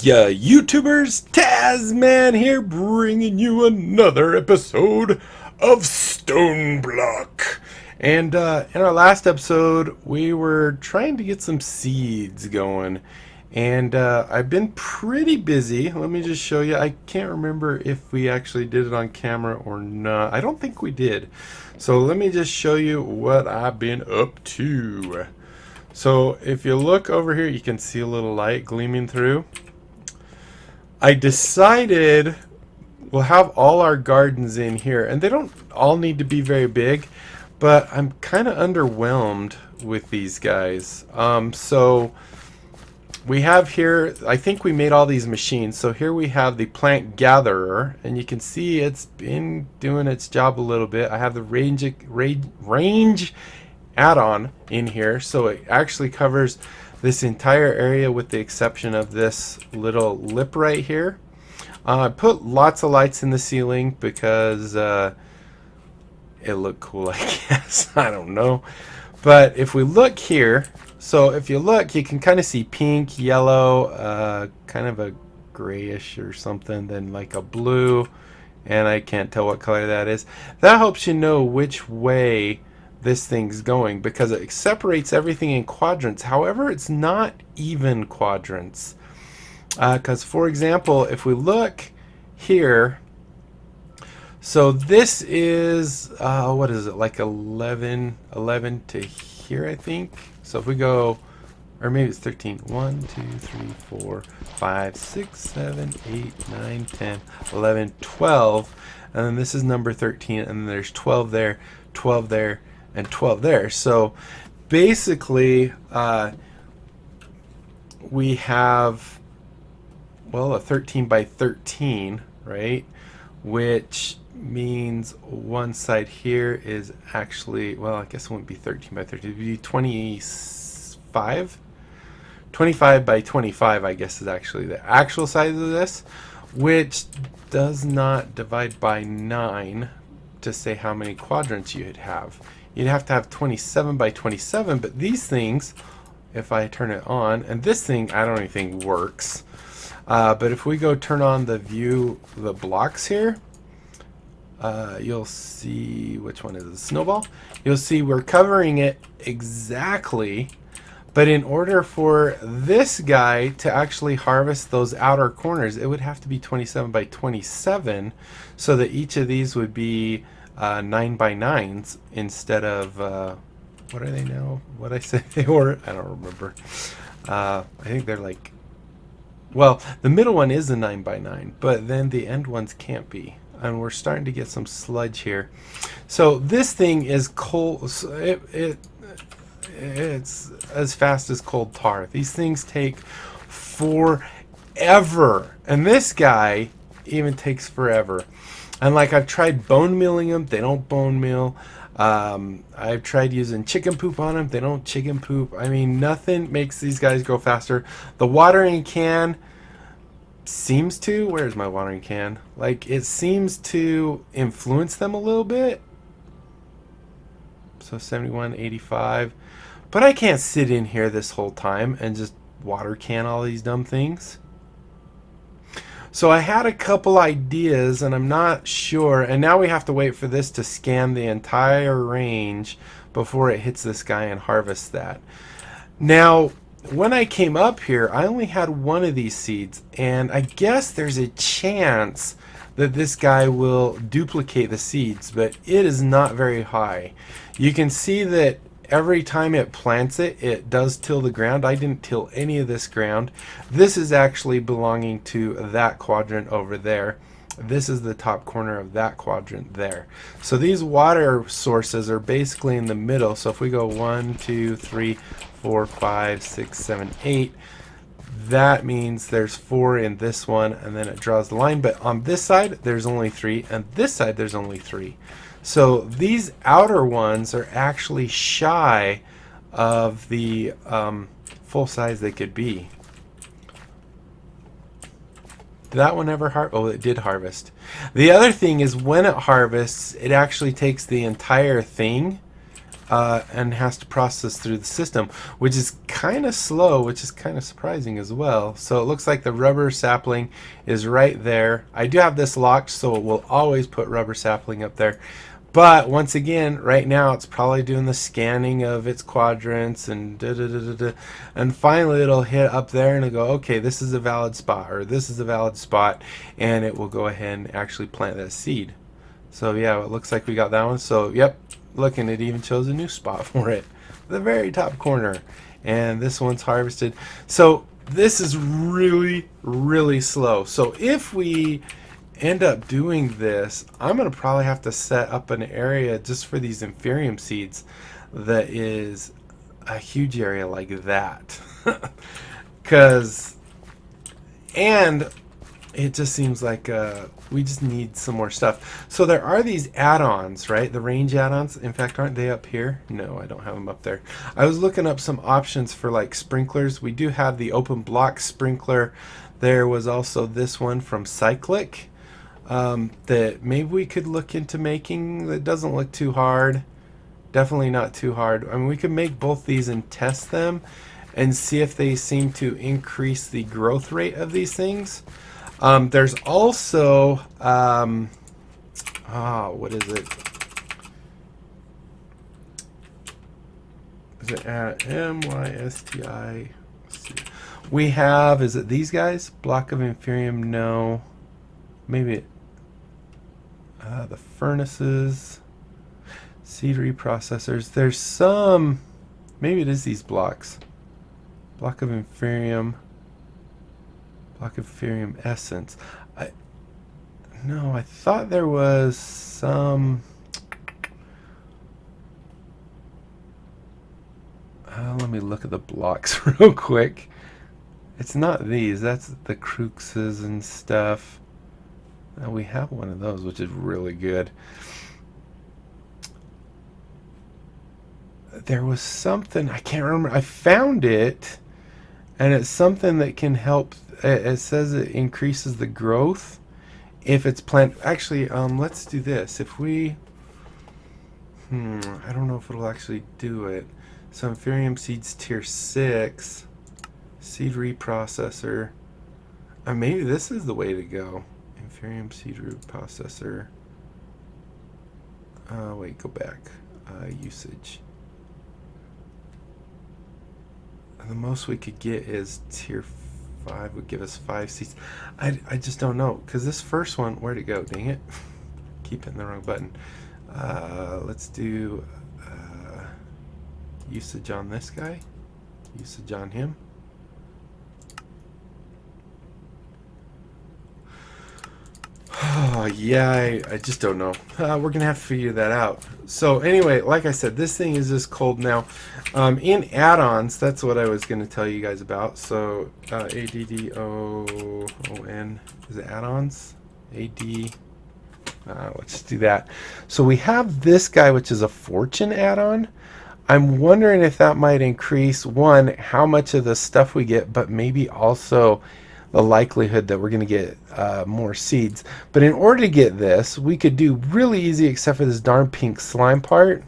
Ya YouTubers, Tasman here, bringing you another episode of StoneBlock. And in our last episode, we were trying to get some seeds going. And I've been pretty busy. Let me just show you. I can't remember if we actually did it on camera or not. I don't think we did. So let me just show you what I've been up to. So if you look over here, you can see a little light gleaming through. I decided we'll have all our gardens in here, and they don't all need to be very big, but I'm kind of underwhelmed with these guys. So we have here, I think we made all these machines. So here we have the plant gatherer, and you can see it's been doing its job a little bit. I have the range add-on in here, so it actually covers this entire area with the exception of this little lip right here. I put lots of lights in the ceiling because it looked cool, I guess. I don't know. But if we look here, so if you look, you can kind of see pink, yellow, kind of a grayish or something, then like a blue, and I can't tell what color that is. That helps you know which way this thing's going, because it separates everything in quadrants. However, it's not even quadrants, because for example, if we look here, so this is what is it, like 11 to here, I think. So if we go, or maybe it's 13, 1 2 3 4 5 6 7 8 9 10 11 12, and then this is number 13, and then there's 12 there, 12 there, and 12 there. So basically we have, well, a 13 by 13, right? Which means one side here is actually, well, I guess it wouldn't be 13 by 13, it would be 25 by 25, I guess, is actually the actual size of this, which does not divide by 9 to say how many quadrants you'd have. You'd have to have 27 by 27, but these things, if I turn it on, and this thing I don't even think works, but if we go turn on the view, the blocks here, you'll see, which one is it, snowball? You'll see we're covering it exactly, but in order for this guy to actually harvest those outer corners, it would have to be 27 by 27, so that each of these would be 9 by 9s instead of what are they now? What I said they were? I don't remember. I think they're like, well, the middle one is a 9 by 9, but then the end ones can't be. And we're starting to get some sludge here. So this thing is cold. It's as fast as cold tar. These things take forever, and this guy even takes forever. And like, I've tried bone milling them, they don't bone mill. I've tried using chicken poop on them, they don't chicken poop. I mean, nothing makes these guys go faster. The watering can seems to, where's my watering can? Like, it seems to influence them a little bit. So 71, 85. But I can't sit in here this whole time and just water can all these dumb things. So I had a couple ideas, and I'm not sure, and now we have to wait for this to scan the entire range before it hits this guy and harvests that. Now, when I came up here, I only had one of these seeds, and I guess there's a chance that this guy will duplicate the seeds, but it is not very high. You can see that every time it plants it, it does till the ground. I didn't till any of this ground. This is actually belonging to that quadrant over there. This is the top corner of that quadrant there. So these water sources are basically in the middle. So if we go 1 2 3 4 5 6 7 8, that means there's 4 in this one, and then it draws the line. But on this side there's only 3, and this side there's only 3. So these outer ones are actually shy of the full size they could be. Did that one ever harvest? Oh, it did harvest. The other thing is, when it harvests, it actually takes the entire thing and has to process through the system, which is kind of slow, which is kind of surprising as well. So it looks like the rubber sapling is right there. I do have this locked, so it will always put rubber sapling up there. But once again, right now it's probably doing the scanning of its quadrants and and finally it'll hit up there and it'll go, okay, this is a valid spot, or this is a valid spot, and it will go ahead and actually plant that seed. So yeah, it looks like we got that one. So yep, look, and it even shows a new spot for it, the very top corner. And this one's harvested. So this is really, really slow. So if we end up doing this, I'm gonna probably have to set up an area just for these inferium seeds that is a huge area like that. Because, and it just seems like we just need some more stuff. So there are these add-ons, right? The range add-ons. In fact, aren't they up here? No, I don't have them up there. I was looking up some options for like sprinklers. We do have the open block sprinkler. There was also this one from Cyclic that maybe we could look into making. That doesn't look too hard. Definitely not too hard. I mean, we could make both these and test them and see if they seem to increase the growth rate of these things. There's also, what is it? Is it MYSTI? We have, is it these guys? Block of inferium, no. Maybe the furnaces, seed reprocessors. There's some, maybe it is these blocks. Block of inferium. Block of inferium essence. No, I thought there was some. Let me look at the blocks real quick. It's not these. That's the cruxes and stuff. We have one of those, which is really good. There was something, I can't remember. I found it, and it's something that can help. It says it increases the growth if it's plant. Actually, let's do this. If we, I don't know if it'll actually do it. So inferium seeds tier 6, seed reprocessor. Maybe this is the way to go. Inferium seed reprocessor. Wait, go back. Usage. The most we could get is tier 5 would give us 5 seeds. I just don't know, because this first one, where'd it go? Dang it. Keep hitting the wrong button. Let's do usage on this guy. Usage on him. Oh, yeah, I just don't know. We're going to have to figure that out. So anyway, like I said, this thing is just cold now. In add-ons, that's what I was going to tell you guys about. So ADDOON, is it add-ons? Let's do that. So we have this guy, which is a fortune add-on. I'm wondering if that might increase, one, how much of the stuff we get, but maybe also the likelihood that we're going to get more seeds. But in order to get this, we could do really easy, except for this darn pink slime part.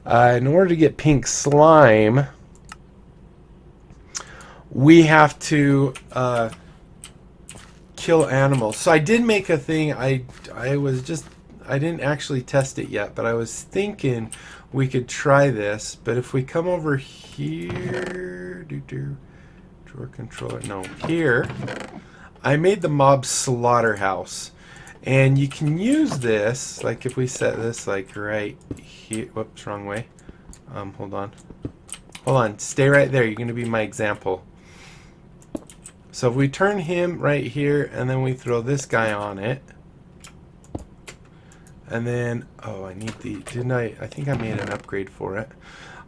In order to get pink slime, we have to kill animals. So I did make a thing. I didn't actually test it yet, but I was thinking we could try this. But if we come over here, drawer controller, no, here, I made the mob slaughterhouse, and you can use this, like if we set this like right here, whoops, wrong way. Hold on, stay right there. You're going to be my example. So if we turn him right here, and then we throw this guy on it, and then, oh, I need the, didn't I think I made an upgrade for it.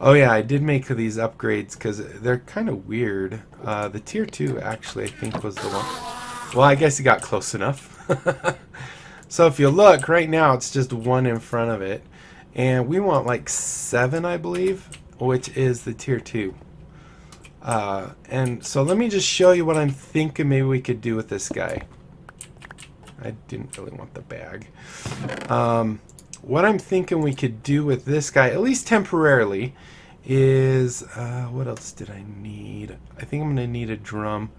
Oh yeah, I did make these upgrades because they're kind of weird. The tier 2 actually, I think, was the one. Well, I guess you got close enough. So if you look, right now it's just 1 in front of it. And we want like 7, I believe, which is the tier 2. And so let me just show you what I'm thinking maybe we could do with this guy. I didn't really want the bag. what I'm thinking we could do with this guy, at least temporarily, is what else did I need? I think I'm gonna need a drum.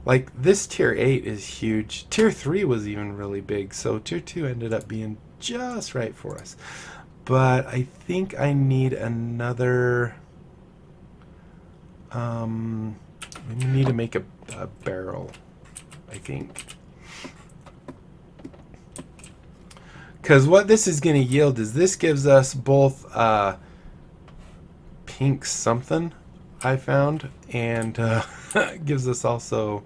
Like this tier 8 is huge. Tier 3 was even really big, so tier 2 ended up being just right for us. But I think I need another. We need to make a barrel, I think. Because what this is going to yield is this gives us both pink something I found, and gives us also.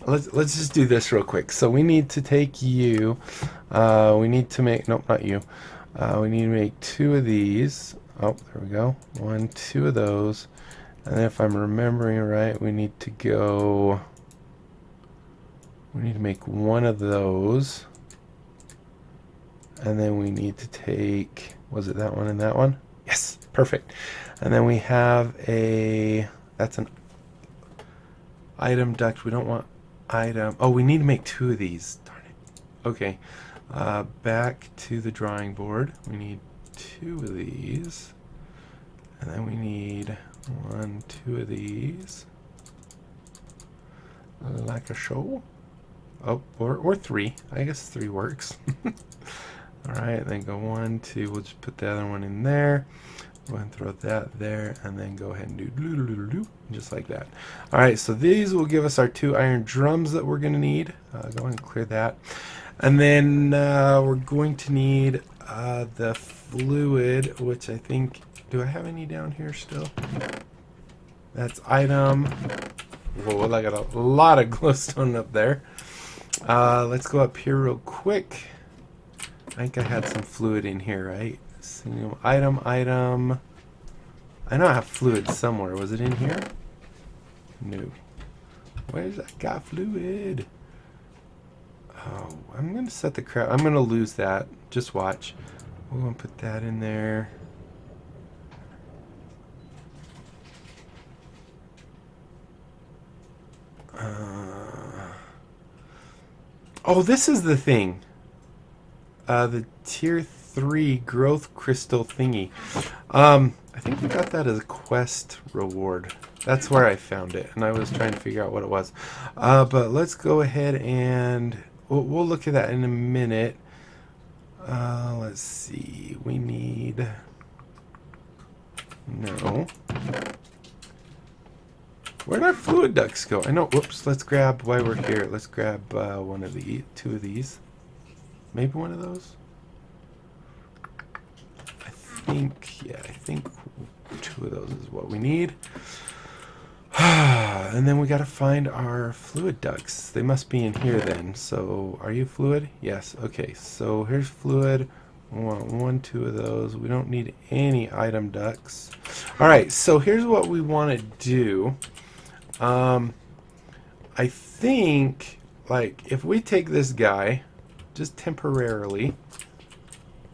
Let's just do this real quick. So we need to take you. We need to make nope, not you. We need to make 2 of these. Oh, there we go. 1, 2 of those, and then if I'm remembering right, we need to go. We need to make 1 of those. And then we need to take, was it that one and that one? Yes, perfect. And then we have a, that's an item duct. We don't want item. Oh, we need to make 2 of these. Darn it. Okay. Back to the drawing board. We need 2 of these. And then we need 1, 2 of these. Like a show. Oh, or 3. I guess 3 works. Alright, then go 1, 2, we'll just put the other one in there. Go ahead and throw that there, and then go ahead and do just like that. Alright, so these will give us our 2 iron drums that we're going to need. Go ahead and clear that. And then we're going to need the fluid, which I think, do I have any down here still? That's item. Whoa, I got a lot of glowstone up there. Let's go up here real quick. I think I had some fluid in here, right? Single item. I know I have fluid somewhere. Was it in here? No. Where's that got fluid? Oh, I'm gonna set the crap. I'm gonna lose that. Just watch. We're gonna put that in there. Oh, this is the thing. The tier 3 growth crystal thingy. I think we got that as a quest reward. That's where I found it, and I was trying to figure out what it was. But let's go ahead and we'll look at that in a minute. Let's see. We need. No. Where'd our fluid ducts go? I know. Whoops. Let's grab while we're here. Let's grab 1 of the 2 of these. Maybe 1 of those. I think 2 of those is what we need. And then we got to find our fluid ducts. They must be in here then. So, are you fluid? Yes. Okay. So here's fluid. We want 1, 2 of those. We don't need any item ducts. All right. So here's what we want to do. I think, like, if we take this guy, just temporarily,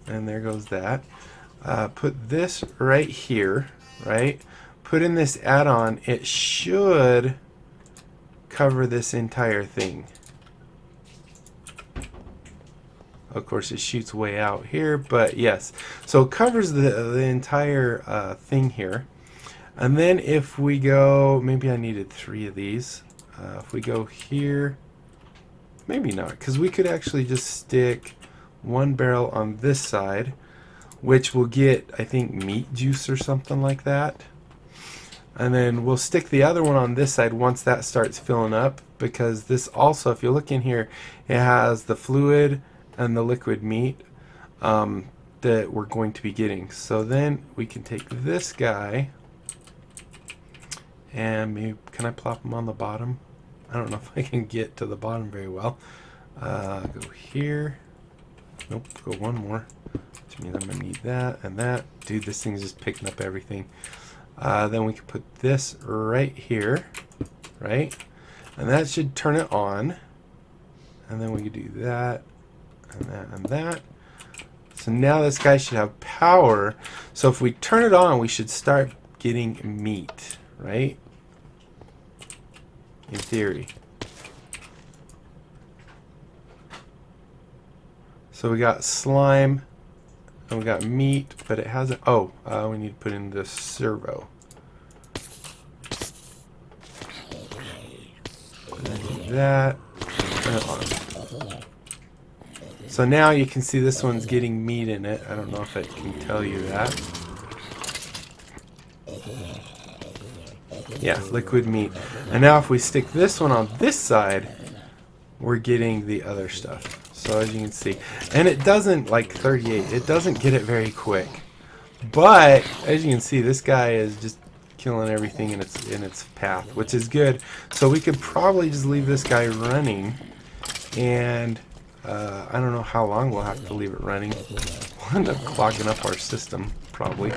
and there goes that. Put this right here, right? Put in this add-on. It should cover this entire thing. Of course, it shoots way out here, but yes. So it covers the entire thing here. And then if we go, maybe I needed 3 of these. If we go here, maybe not, because we could actually just stick 1 barrel on this side, which will get, I think, meat juice or something like that. And then we'll stick the other one on this side once that starts filling up, because this also, if you look in here, it has the fluid and the liquid meat that we're going to be getting. So then we can take this guy and maybe, can I plop him on the bottom? I don't know if I can get to the bottom very well. Go here. Nope, go 1 more. Which means I'm going to need that and that. Dude, this thing's just picking up everything. Then we can put this right here, right? And that should turn it on. And then we can do that and that and that. So now this guy should have power. So if we turn it on, we should start getting meat, right? In theory. So we got slime, and we got meat, but it hasn't. Oh, we need to put in the servo. That. So now you can see this one's getting meat in it. I don't know if it can tell you that. Yeah, liquid meat. And now if we stick this one on this side, we're getting the other stuff. So as you can see, and it doesn't, like 38, it doesn't get it very quick. But as you can see, this guy is just killing everything in its path, which is good. So we could probably just leave this guy running, and I don't know how long we'll have to leave it running. We'll end up clogging up our system, probably.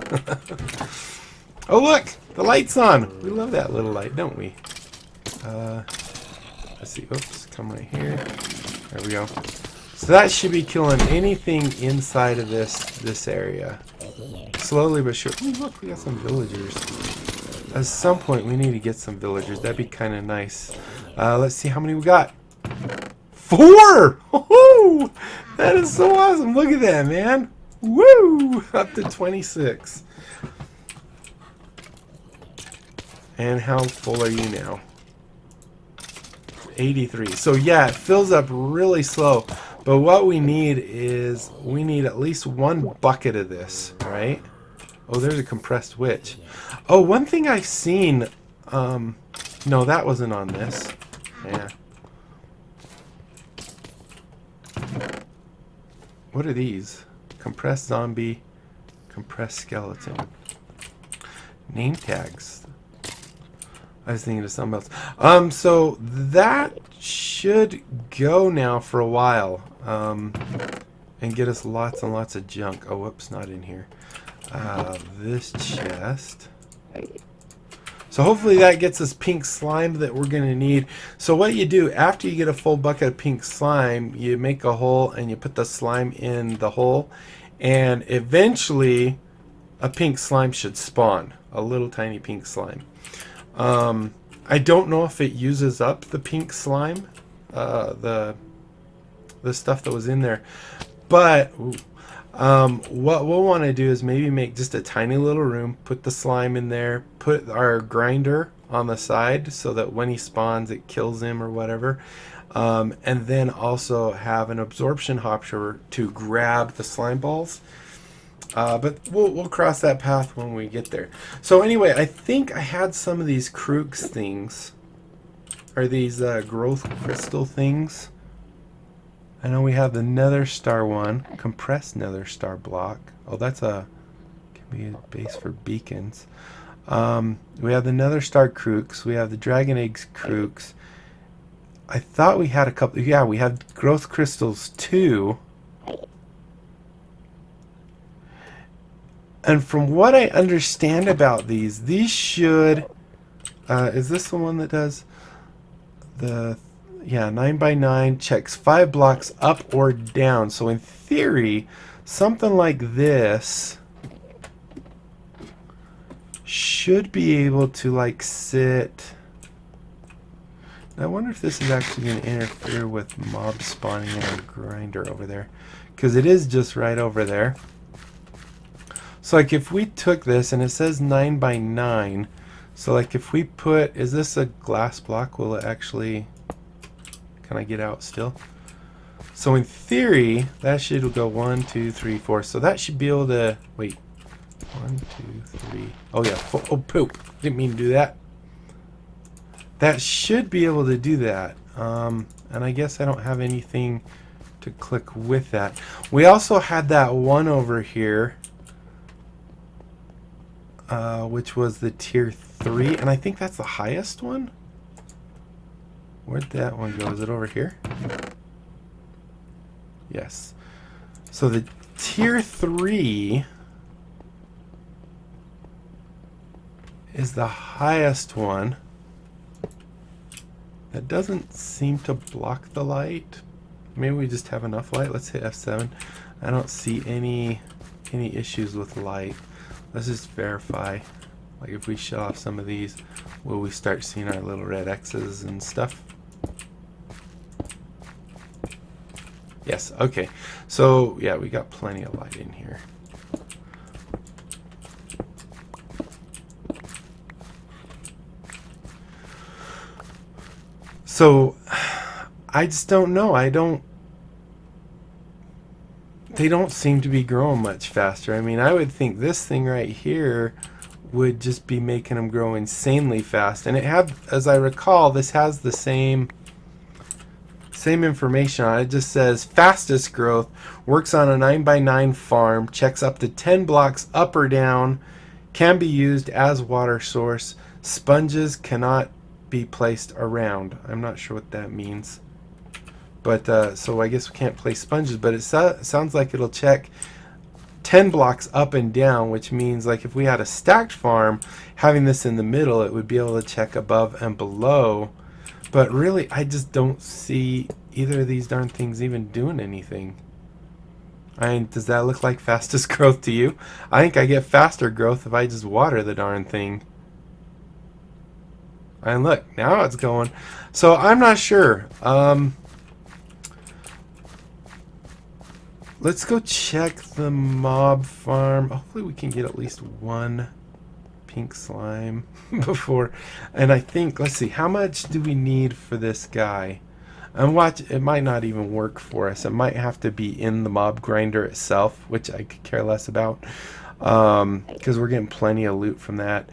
Oh look, the light's on. We love that little light, don't we? Let's see. Oops, come right here. There we go. So that should be killing anything inside of this area. Slowly but surely. Ooh, look, we got some villagers. At some point, we need to get some villagers. That'd be kind of nice. Let's see how many we got. 4! Woohoo! That is so awesome. Look at that, man. Woo! Up to 26. And how full are you now? 83. So yeah, it fills up really slow. But what we need is, we need at least 1 bucket of this, right? Oh, there's a compressed witch. Oh, one thing I've seen, no, that wasn't on this. Yeah. What are these? Compressed zombie, compressed skeleton. Name tags. I was thinking of something else. So that should go now for a while, and get us lots and lots of junk. Oh, whoops, not in here. This chest. So hopefully that gets us pink slime that we're going to need. So what you do, after you get a full bucket of pink slime, you make a hole and you put the slime in the hole. And eventually, a pink slime should spawn. A little tiny pink slime. I don't know if it uses up the pink slime, the stuff that was in there. But what we'll want to do is maybe make just a tiny little room, put the slime in there, put our grinder on the side so that when he spawns it kills him or whatever, and then also have an absorption hopper to grab the slime balls. But we'll cross that path when we get there. So anyway, I think I had some of these crooks things, or these growth crystal things. I know we have the nether star one, compressed nether star block. Oh, that's can be a base for beacons. We have the nether star crooks. We have the dragon eggs crooks. I thought we had a couple. Yeah, we have growth crystals too. And from what I understand about these should. Is this the one that does the? Yeah, 9x9 checks 5 blocks up or down. So in theory, something like this should be able to like sit. I wonder if this is actually going to interfere with mob spawning in our grinder over there, because it is just right over there. So like if we took this and it says 9x9, so like if we put, is this a glass block? Will it actually? Can I get out still? So in theory, that should go 1, 2, 3, 4. So that should be able to, wait, 1, 2, 3. Oh yeah, oh poop, didn't mean to do that. That should be able to do that. And I guess I don't have anything to click with that. We also had that one over here, which was the tier 3, and I think that's the highest one. Where'd that one go? Is it over here? Yes. So the tier 3 is the highest one. That doesn't seem to block the light. Maybe we just have enough light. Let's hit F7. I don't see any issues with light. Let's just verify. Like if we shut off some of these, will we start seeing our little red X's and stuff? Yes, okay. So, yeah, we got plenty of light in here. So, I just don't know. They don't seem to be growing much faster. I mean, I would think this thing right here would just be making them grow insanely fast. And it had, as I recall, this has the same information on it. It just says fastest growth, works on a 9x9 farm, checks up to 10 blocks up or down, can be used as water source. Sponges cannot be placed around. I'm not sure what that means. But so I guess we can't place sponges, but it sounds like it'll check 10 blocks up and down, which means like if we had a stacked farm, having this in the middle, it would be able to check above and below. But really, I just don't see either of these darn things even doing anything. I mean, does that look like fastest growth to you? I think I get faster growth if I just water the darn thing. And look, now it's going. So I'm not sure. Let's go check the mob farm. Hopefully we can get at least one pink slime before. And I think, let's see, how much do we need for this guy? And watch, it might not even work for us. It might have to be in the mob grinder itself, which I could care less about, because we're getting plenty of loot from that.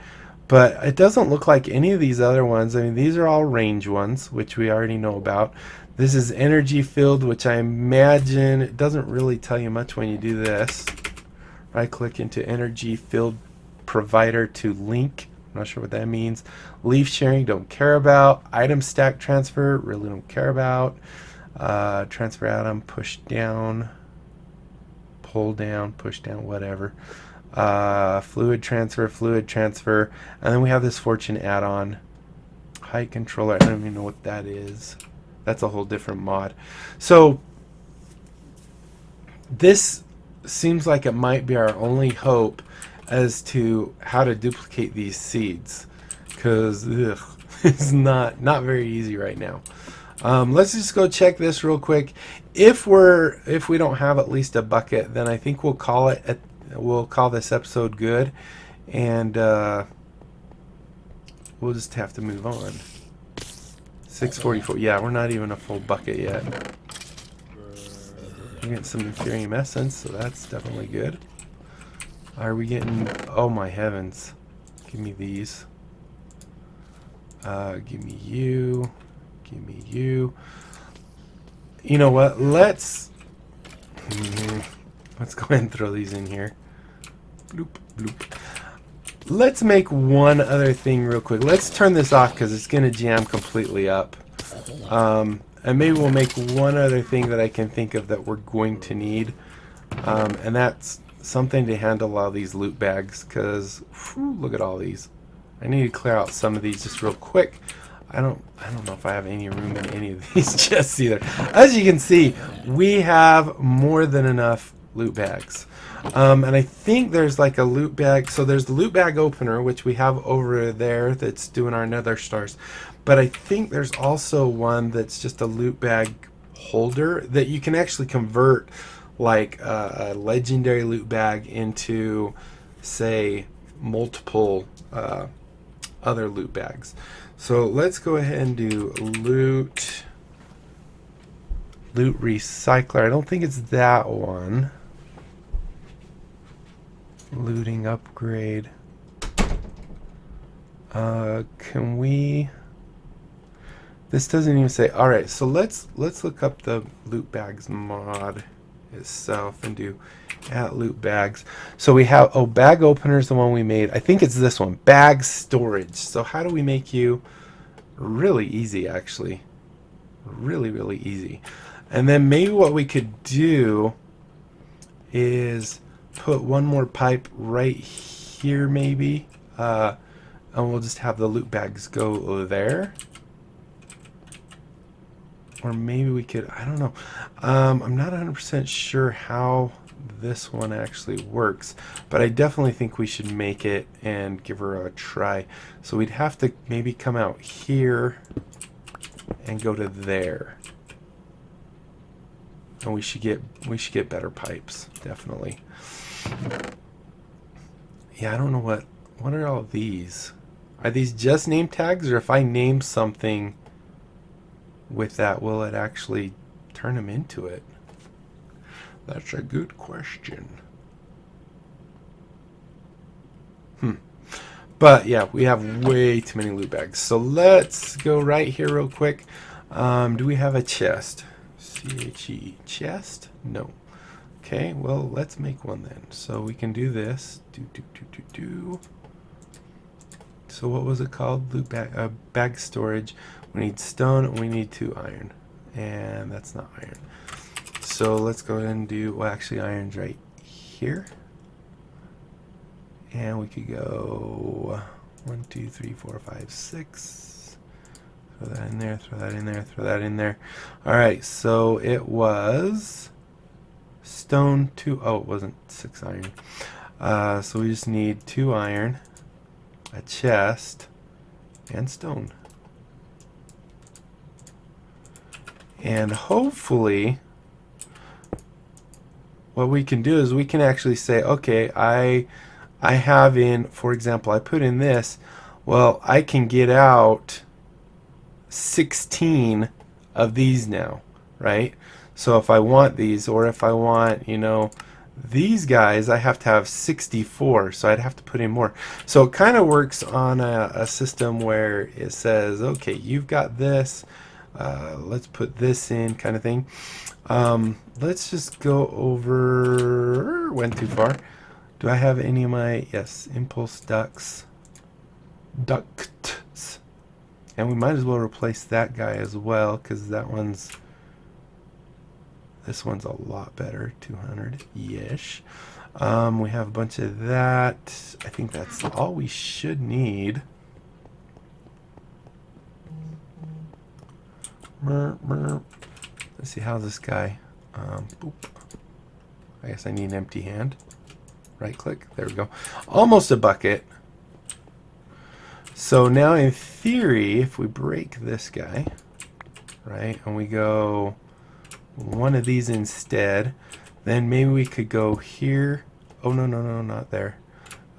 But it doesn't look like any of these other ones. I mean, these are all range ones, which we already know about. This is energy filled, which I imagine it doesn't really tell you much when you do this. Right click into energy filled provider to link. I'm not sure what that means. Leaf sharing, don't care about. Item stack transfer, really don't care about. Transfer atom, push down, pull down, push down, whatever. Fluid transfer. And then we have this fortune add-on. Height controller, I don't even know what that is. That's a whole different mod. So this seems like it might be our only hope as to how to duplicate these seeds, because it's not very easy right now. Let's just go check this real quick. If we don't have at least a bucket, then I think we'll call this episode good, and we'll just have to move on. 644. Yeah, we're not even a full bucket yet. We're getting some Inferium Essence, so that's definitely good. Are we getting... Oh my heavens. Give me these. Give me you. Give me you. You know what? Let's go ahead and throw these in here. Bloop, bloop. Let's make one other thing real quick. Let's turn this off because it's going to jam completely up. And maybe we'll make one other thing that I can think of that we're going to need. And that's something to handle all these loot bags, because look at all these. I need to clear out some of these just real quick. I don't know if I have any room in any of these chests either. As you can see, we have more than enough loot bags. And I think there's like a loot bag. So there's the loot bag opener, which we have over there that's doing our nether stars. But I think there's also one that's just a loot bag holder that you can actually convert like a legendary loot bag into, say, multiple other loot bags. So let's go ahead and do loot recycler. I don't think it's that one. Looting upgrade. Can we... This doesn't even say... Alright, so let's look up the loot bags mod itself and do at loot bags. So we have... Oh, bag opener is the one we made. I think it's this one. Bag storage. So how do we make you... Really easy, actually. Really, really easy. And then maybe what we could do is... put one more pipe right here maybe, and we'll just have the loot bags go there. Or maybe we could, I don't know, I'm not 100% sure how this one actually works, but I definitely think we should make it and give her a try. So we'd have to maybe come out here and go to there. And we should get better pipes, definitely. Yeah, I don't know what are all of these? Are these just name tags, or if I name something with that, will it actually turn them into it? That's a good question. But yeah, we have way too many loot bags. So let's go right here real quick. Do we have a chest? C-H-E, chest? No. Okay, well, let's make one then. So we can do this. So what was it called? Loot bag, bag storage. We need stone, we need 2 iron. And that's not iron. So let's go ahead and do, well, actually iron's right here. And we could go 1, 2, 3, 4, 5, 6. Throw that in there, throw that in there, throw that in there. Alright, so it was stone 2. Oh, it wasn't 6 iron. So we just need 2 iron, a chest, and stone. And hopefully what we can do is we can actually say, okay, I have in, for example, I put in this, well, I can get out 16 of these now, right? So if I want these, or if I want, you know, these guys, I have to have 64, so I'd have to put in more. So it kind of works on a system where it says, okay, you've got this, let's put this in, kind of thing. Let's just go over, went too far. Do I have any of my, yes, impulse ducts, ducts, and we might as well replace that guy as well, because that one's, this one's a lot better, 200-ish. We have a bunch of that. I think that's all we should need. Let's see, how's this guy? Boop. I guess I need an empty hand. Right click, there we go. Almost a bucket. So now in theory, if we break this guy, right, and we go one of these instead, then maybe we could go here. Oh, no, no, no, not there.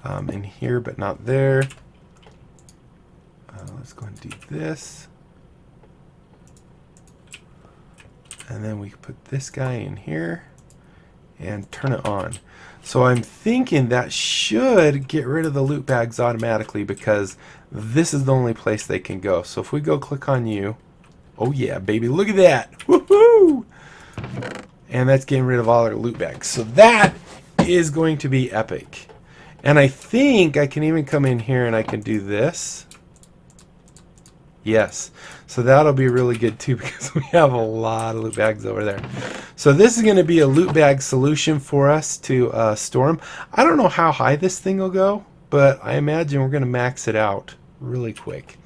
In here, but not there. Let's go and do this. And then we put this guy in here and turn it on. So I'm thinking that should get rid of the loot bags automatically, because this is the only place they can go. So if we go click on you, oh yeah, baby, look at that. Woohoo! And that's getting rid of all our loot bags. So that is going to be epic. And I think I can even come in here and I can do this. Yes. So that'll be really good too, because we have a lot of loot bags over there. So this is going to be a loot bag solution for us to store them. I don't know how high this thing will go, but I imagine we're going to max it out really quick.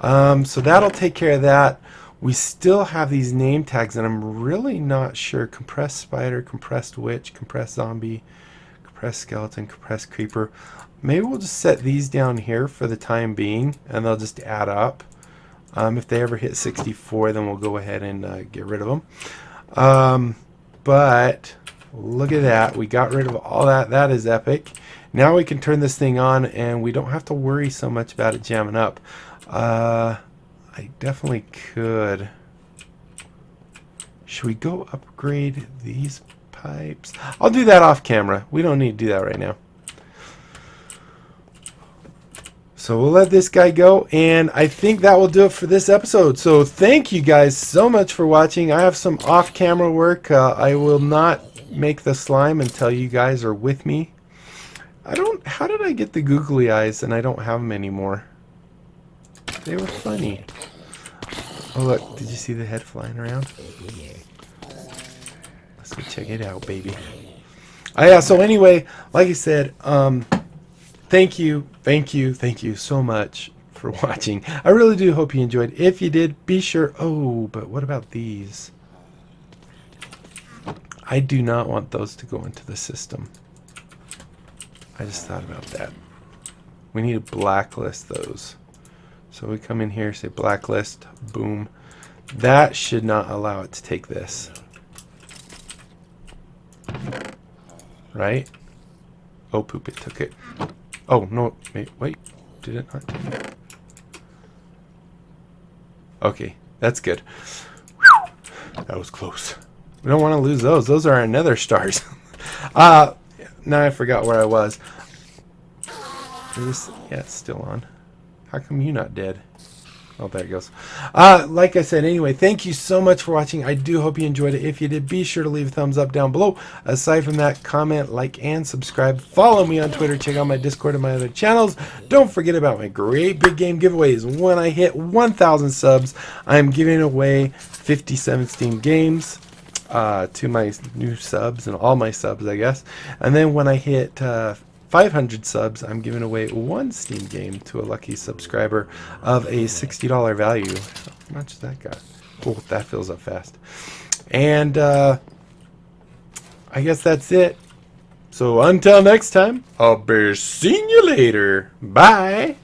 So that'll take care of that. We still have these name tags, and I'm really not sure. Compressed spider, compressed witch, compressed zombie, compressed skeleton, compressed creeper. Maybe we'll just set these down here for the time being, and they'll just add up. If they ever hit 64, then we'll go ahead and get rid of them. But look at that. We got rid of all that. That is epic. Now we can turn this thing on, and we don't have to worry so much about it jamming up. I definitely could. Should we go upgrade these pipes? I'll do that off camera. We don't need to do that right now. So we'll let this guy go, and I think that will do it for this episode. So thank you guys so much for watching. I have some off-camera work. I will not make the slime until you guys are with me. How did I get the googly eyes and I don't have them anymore? They were funny. Oh look, did you see the head flying around? Let's go check it out, baby. Yeah, so anyway, like I said, thank you so much for watching. I really do hope you enjoyed. If you did, be sure. Oh, but what about these? I do not want those to go into the system. I just thought about that. We need to blacklist those. So we come in here, say blacklist, boom. That should not allow it to take this. right? Oh, poop, it took it. Oh, no, wait. Did it not take it? Okay, that's good. Whew, that was close. We don't want to lose those. Those are our nether stars. Now I forgot where I was. Yeah, it's still on. How come you not dead? Oh, there it goes. Like I said, anyway, thank you so much for watching. I do hope you enjoyed it. If you did, be sure to leave a thumbs up down below. Aside from that, comment, like, and subscribe. Follow me on Twitter. Check out my Discord and my other channels. Don't forget about my great big game giveaways. When I hit 1,000 subs, I'm giving away 57 Steam games to my new subs and all my subs, I guess. And then when I hit 500 subs, I'm giving away one Steam game to a lucky subscriber of a $60 value. How much has that got? Oh, that fills up fast. And I guess that's it. So until next time, I'll be seeing you later. Bye.